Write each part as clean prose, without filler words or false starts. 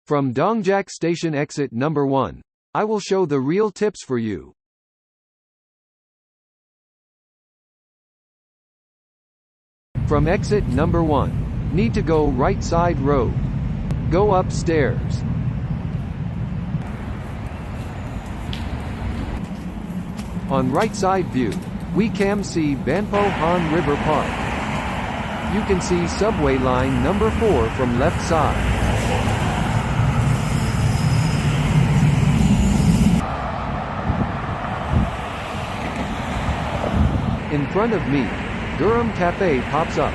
From Dongjak Station exit number 1. I will show the real tips for you. From exit number 1. Need to go right side road. Go upstairs. On right side view, we can see Banpo Han River Park. You can see subway line number 4 from left side. In front of me, Guream Cafe pops up.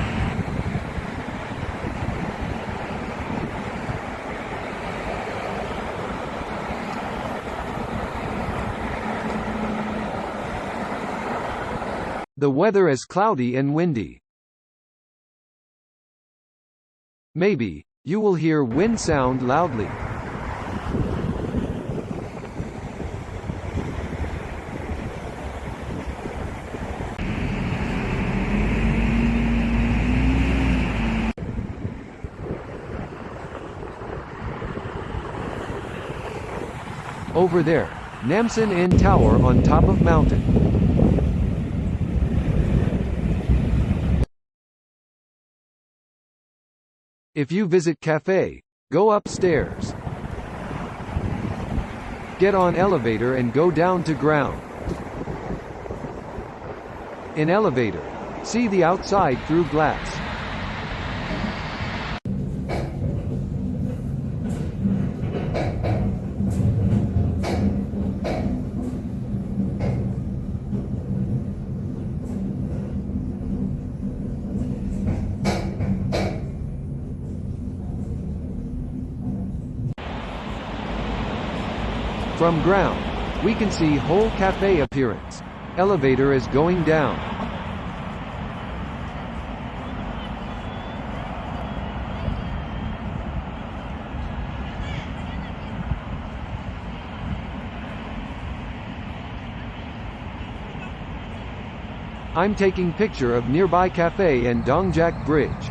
The weather is cloudy and windy. Maybe you will hear wind sound loudly. Over there, Namsan Inn Tower on top of mountain. If you visit cafe, go upstairs. Get on elevator and go down to ground. In elevator, see the outside through glass. From ground, we can see whole cafe appearance. Elevator is going down. I'm taking picture of nearby cafe and Dongjak Bridge.